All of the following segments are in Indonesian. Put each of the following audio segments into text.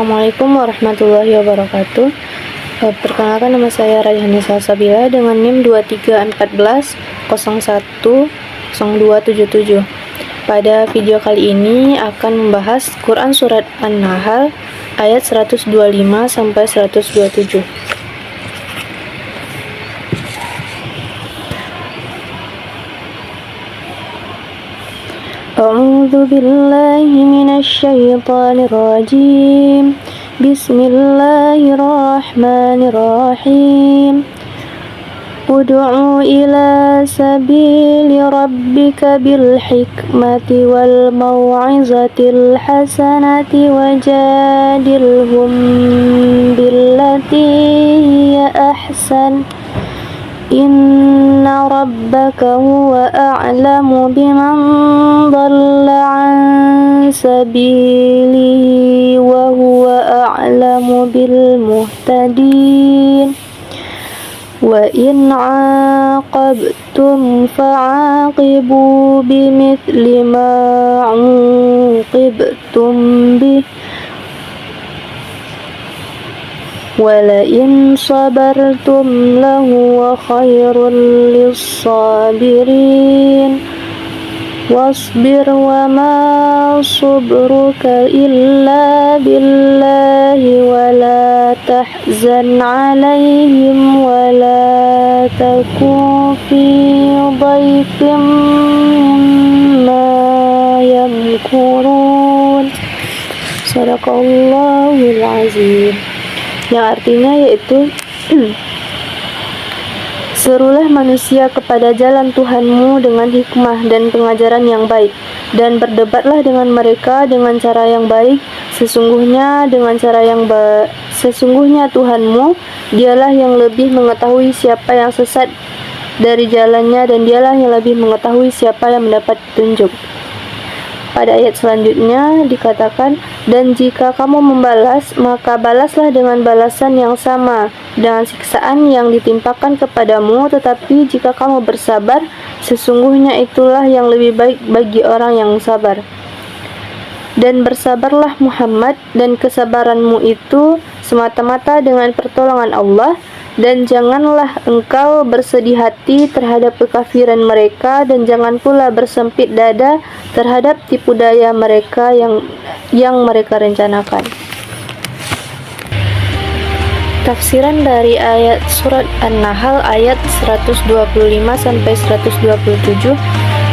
Assalamualaikum warahmatullahi wabarakatuh. Perkenalkan, nama saya Rayhani Salsabila dengan NIM 2314010277. Pada video kali ini akan membahas Quran Surat An-Nahl ayat 125 sampai 127. A'udzu billahi minasy syaithanir rajim. Bismillahirrahmanirrahim. Ud'u ila sabili rabbika bil hikmati wal mau'izatil hasanati wajadilhum billati hiya ahsan. Inna rabbaka huwa a'lamu biman dhalla an sabilihi wa huwa a'lamu bil muhtadin. Wa in 'aqabtum fa'aqibu bimithli ma 'uqibtum bih walain sabartum lahuwa khairul lis-sabirin wasbir wa ma subruka illa billahi wa la tahzan alaihim wa la taku fi dhayqin mimma yamkurun. Sadaqallahul azim. Yang artinya yaitu serulah manusia kepada jalan Tuhanmu dengan hikmah dan pengajaran yang baik, dan berdebatlah dengan mereka dengan cara yang baik. Sesungguhnya Tuhanmu, dialah yang lebih mengetahui siapa yang sesat dari jalannya, dan dialah yang lebih mengetahui siapa yang mendapat petunjuk. Pada ayat selanjutnya dikatakan, dan jika kamu membalas, maka balaslah dengan balasan yang sama dengan siksaan yang ditimpakan kepadamu. Tetapi jika kamu bersabar, sesungguhnya itulah yang lebih baik bagi orang yang sabar. Dan bersabarlah Muhammad, dan kesabaranmu itu semata-mata dengan pertolongan Allah, dan janganlah engkau bersedih hati terhadap kekafiran mereka, dan jangan pula bersempit dada terhadap tipu daya mereka yang mereka rencanakan. Tafsiran dari ayat surat An-Nahl ayat 125 sampai 127.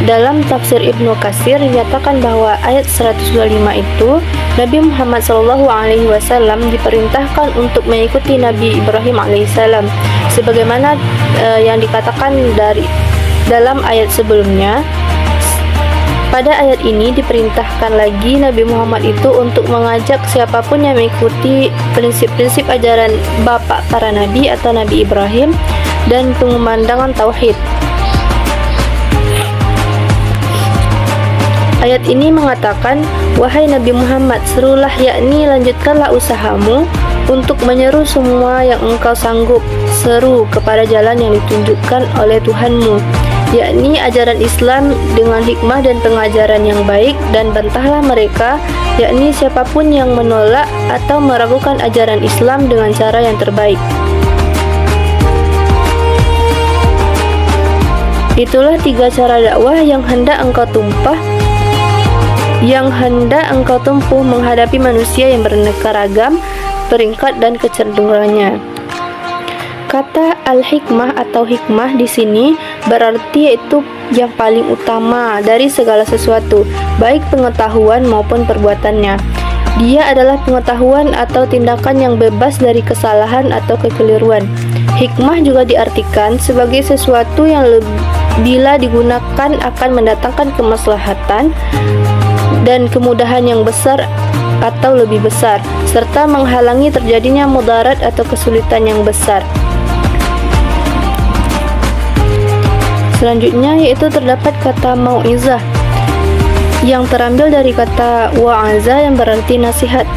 Dalam tafsir Ibnu Katsir dinyatakan bahwa ayat 125 itu Nabi Muhammad SAW diperintahkan untuk mengikuti Nabi Ibrahim alaihissalam, sebagaimana yang dikatakan dalam ayat sebelumnya. Pada ayat ini diperintahkan lagi Nabi Muhammad itu untuk mengajak siapapun yang mengikuti prinsip-prinsip ajaran bapak para nabi atau Nabi Ibrahim dan pengumandangan tauhid. Ayat ini mengatakan, wahai Nabi Muhammad, serulah, yakni lanjutkanlah usahamu untuk menyeru semua yang engkau sanggup seru kepada jalan yang ditunjukkan oleh Tuhanmu, yakni ajaran Islam dengan hikmah dan pengajaran yang baik, dan bantahlah mereka, yakni siapapun yang menolak atau meragukan ajaran Islam dengan cara yang terbaik. Itulah 3 cara dakwah yang hendak engkau tempuh menghadapi manusia yang beraneka ragam peringkat dan kecenderungannya. Kata al-hikmah atau hikmah di sini berarti yaitu yang paling utama dari segala sesuatu, baik pengetahuan maupun perbuatannya. Dia adalah pengetahuan atau tindakan yang bebas dari kesalahan atau kekeliruan. Hikmah juga diartikan sebagai sesuatu yang bila digunakan akan mendatangkan kemaslahatan dan kemudahan yang besar atau lebih besar, serta menghalangi terjadinya mudarat atau kesulitan yang besar. Selanjutnya yaitu terdapat kata mau'izah yang terambil dari kata wa'aza yang berarti nasihat.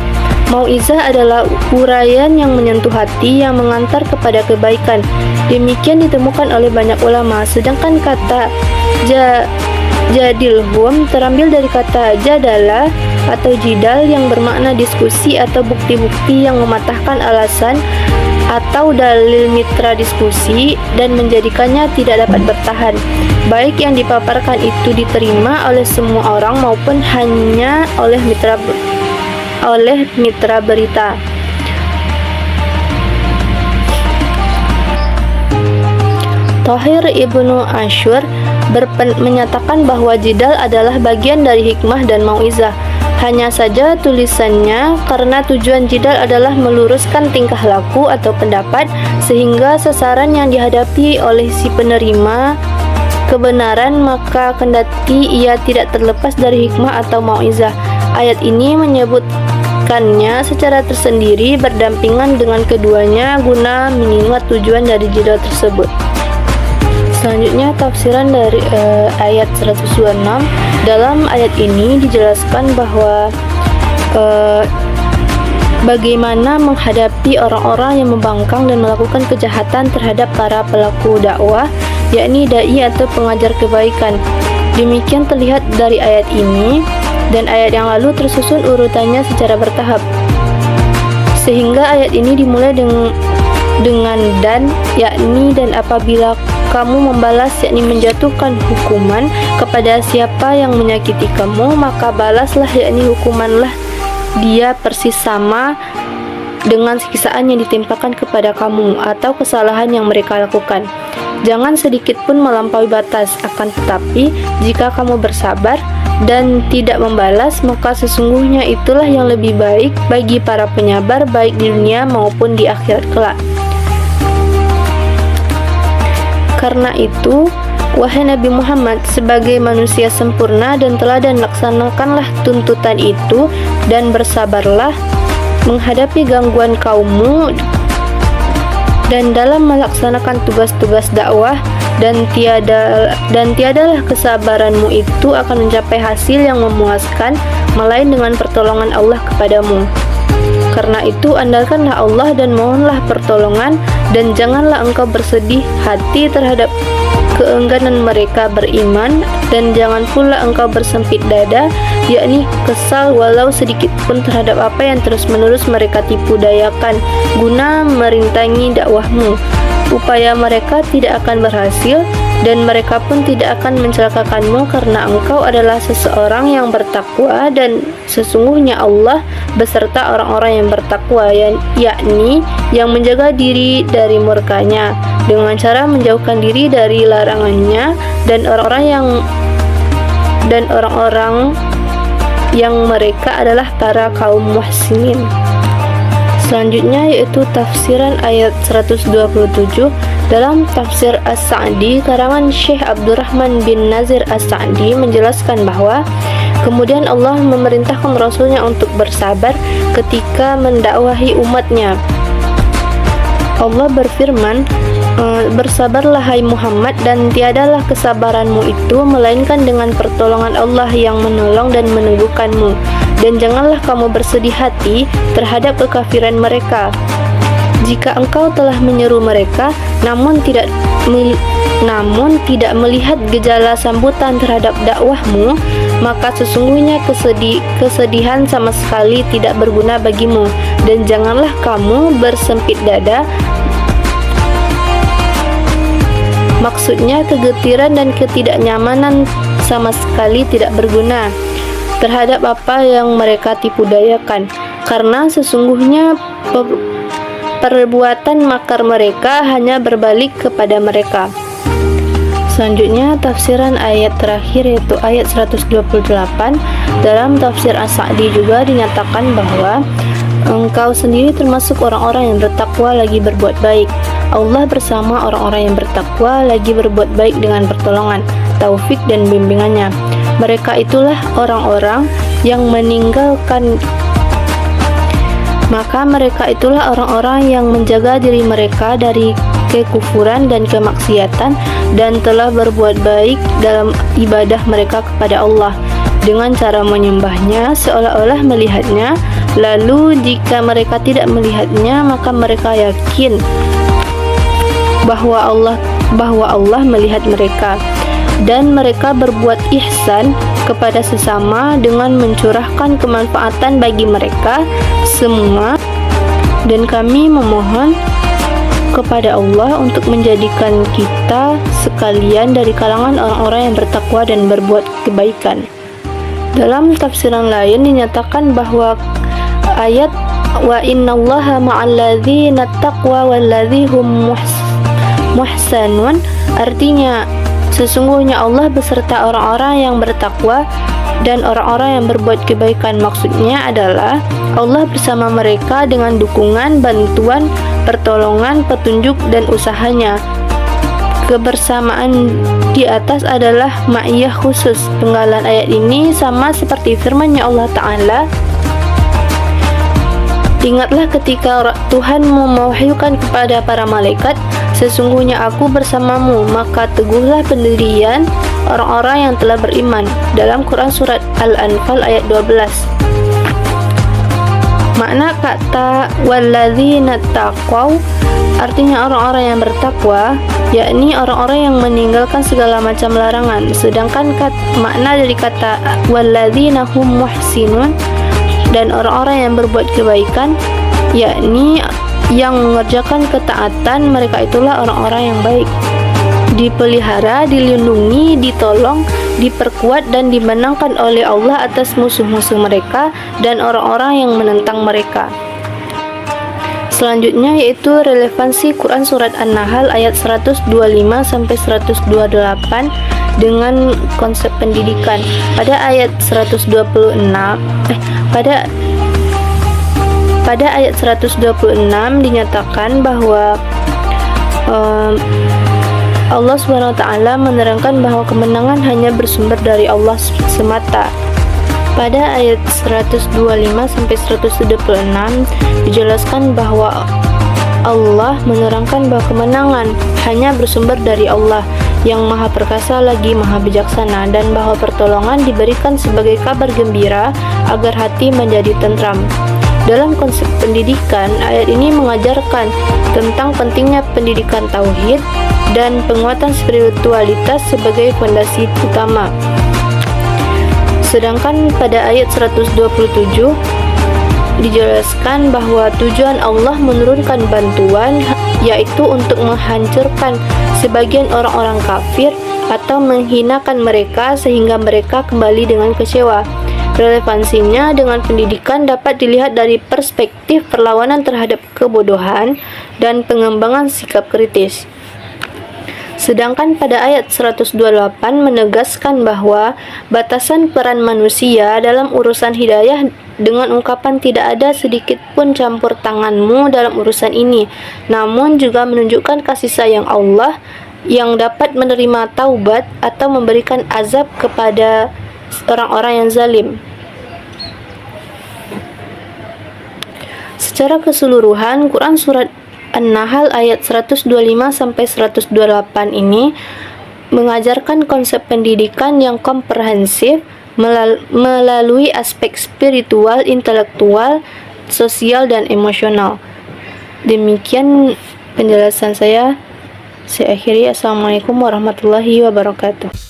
Mau'izah adalah uraian yang menyentuh hati yang mengantar kepada kebaikan. Demikian ditemukan oleh banyak ulama. Sedangkan kata Jadilhum terambil dari kata jadala atau jidal yang bermakna diskusi atau bukti-bukti yang mematahkan alasan atau dalil mitra diskusi dan menjadikannya tidak dapat bertahan, baik yang dipaparkan itu diterima oleh semua orang maupun hanya oleh mitra berita. Thahir Ibnu Ashur menyatakan bahwa jidal adalah bagian dari hikmah dan mauizah. Hanya saja tulisannya karena tujuan jidal adalah meluruskan tingkah laku atau pendapat sehingga sasaran yang dihadapi oleh si penerima kebenaran, maka kendati ia tidak terlepas dari hikmah atau mauizah. Ayat ini menyebutkannya secara tersendiri berdampingan dengan keduanya guna mengingat tujuan dari jidal tersebut. Selanjutnya tafsiran dari ayat 126. Dalam ayat ini dijelaskan bahwa bagaimana menghadapi orang-orang yang membangkang dan melakukan kejahatan terhadap para pelaku dakwah, yakni dai atau pengajar kebaikan. Demikian terlihat dari ayat ini, dan ayat yang lalu tersusun urutannya secara bertahap. Sehingga ayat ini dimulai dengan dan, yakni dan apabila kamu membalas, yakni menjatuhkan hukuman kepada siapa yang menyakiti kamu, maka balaslah, yakni hukumanlah dia persis sama dengan siksaan yang ditimpakan kepada kamu atau kesalahan yang mereka lakukan. Jangan sedikit pun melampaui batas, akan tetapi jika kamu bersabar dan tidak membalas, maka sesungguhnya itulah yang lebih baik bagi para penyabar, baik di dunia maupun di akhirat kelak. Karena itu, wahai Nabi Muhammad, sebagai manusia sempurna dan teladan, laksanakanlah tuntutan itu dan bersabarlah menghadapi gangguan kaummu dan dalam melaksanakan tugas-tugas dakwah, dan tiadalah kesabaranmu itu akan mencapai hasil yang memuaskan melain dengan pertolongan Allah kepadamu. Karena itu andalkanlah Allah dan mohonlah pertolongan, dan janganlah engkau bersedih hati terhadap keengganan mereka beriman, dan jangan pula engkau bersempit dada, yakni kesal walau sedikit pun terhadap apa yang terus-menerus mereka tipu dayakan guna merintangi dakwahmu. Upaya mereka tidak akan berhasil, dan mereka pun tidak akan mencelakakanmu karena engkau adalah seseorang yang bertakwa, dan sesungguhnya Allah beserta orang-orang yang bertakwa, yakni yang menjaga diri dari murkanya dengan cara menjauhkan diri dari larangannya, dan orang-orang yang mereka adalah para kaum muhsinin. Selanjutnya yaitu tafsiran ayat 127 dalam tafsir As-Sa'di karangan Syekh Abdurrahman bin Nazir As-Sa'di menjelaskan bahwa kemudian Allah memerintahkan Rasulnya untuk bersabar ketika mendakwahi umatnya. Allah berfirman, bersabarlah hai Muhammad, dan tiadalah kesabaranmu itu melainkan dengan pertolongan Allah yang menolong dan meneguhkanmu, dan janganlah kamu bersedih hati terhadap kekafiran mereka. Jika engkau telah menyeru mereka namun tidak melihat gejala sambutan terhadap dakwahmu, maka sesungguhnya kesedihan sama sekali tidak berguna bagimu, dan janganlah kamu bersempit dada. Maksudnya kegetiran dan ketidaknyamanan sama sekali tidak berguna terhadap apa yang mereka tipu dayakan, karena sesungguhnya perbuatan makar mereka hanya berbalik kepada mereka. Selanjutnya tafsiran ayat terakhir yaitu ayat 128. Dalam tafsir As-Sa'di juga dinyatakan bahwa engkau sendiri termasuk orang-orang yang bertakwa lagi berbuat baik. Allah bersama orang-orang yang bertakwa lagi berbuat baik dengan pertolongan, taufik dan bimbingannya. Mereka itulah orang-orang yang meninggalkan yang menjaga diri mereka dari kekufuran dan kemaksiatan, dan telah berbuat baik dalam ibadah mereka kepada Allah dengan cara menyembahnya seolah-olah melihatnya. Lalu jika mereka tidak melihatnya, maka mereka yakin bahwa Allah melihat mereka. dan mereka berbuat ihsan kepada sesama dengan mencurahkan kemanfaatan bagi mereka semua, dan kami memohon kepada Allah untuk menjadikan kita sekalian dari kalangan orang-orang yang bertakwa dan berbuat kebaikan. Dalam tafsiran lain dinyatakan bahwa ayat wa innallaha ma'alladzina taqwa walladzihum muhsanun artinya sesungguhnya Allah beserta orang-orang yang bertakwa dan orang-orang yang berbuat kebaikan. Maksudnya adalah Allah bersama mereka dengan dukungan, bantuan, pertolongan, petunjuk, dan usahanya. Kebersamaan di atas adalah ma'iyah khusus. Penggalan ayat ini sama seperti firman-Nya Allah Ta'ala, ingatlah ketika Tuhanmu mewahyukan kepada para malaikat, sesungguhnya aku bersamamu, maka teguhlah pendirian orang-orang yang telah beriman. Dalam Quran Surat Al-Anfal ayat 12. Makna kata walladzina taqaw artinya orang-orang yang bertakwa, yakni orang-orang yang meninggalkan segala macam larangan. Sedangkan makna dari kata walladzina hum muhsinun dan orang-orang yang berbuat kebaikan, yakni yang mengerjakan ketaatan, mereka itulah orang-orang yang baik. Dipelihara, dilindungi, ditolong, diperkuat dan dimenangkan oleh Allah atas musuh-musuh mereka dan orang-orang yang menentang mereka. Selanjutnya yaitu relevansi Quran Surat An-Nahl ayat 125 sampai 128 dengan konsep pendidikan. Pada ayat 126 pada ayat 126 dinyatakan bahwa Allah SWT menerangkan bahwa kemenangan hanya bersumber dari Allah semata. Pada ayat 125 sampai 126 dijelaskan bahwa Allah menerangkan bahwa kemenangan hanya bersumber dari Allah yang Maha Perkasa lagi Maha Bijaksana, dan bahwa pertolongan diberikan sebagai kabar gembira agar hati menjadi tentram. Dalam konsep pendidikan, ayat ini mengajarkan tentang pentingnya pendidikan tauhid dan penguatan spiritualitas sebagai fondasi utama. Sedangkan pada ayat 127 dijelaskan bahwa tujuan Allah menurunkan bantuan yaitu untuk menghancurkan sebagian orang-orang kafir atau menghinakan mereka sehingga mereka kembali dengan kecewa. Relevansinya dengan pendidikan dapat dilihat dari perspektif perlawanan terhadap kebodohan dan pengembangan sikap kritis. Sedangkan pada ayat 128 menegaskan bahwa batasan peran manusia dalam urusan hidayah dengan ungkapan tidak ada sedikit pun campur tanganmu dalam urusan ini, namun juga menunjukkan kasih sayang Allah yang dapat menerima taubat atau memberikan azab kepada orang-orang yang zalim. Secara keseluruhan, Quran Surat An-Nahl ayat 125 sampai 128 ini mengajarkan konsep pendidikan yang komprehensif melalui aspek spiritual, intelektual, sosial, dan emosional. Demikian penjelasan saya. Saya akhiri. Assalamualaikum warahmatullahi wabarakatuh.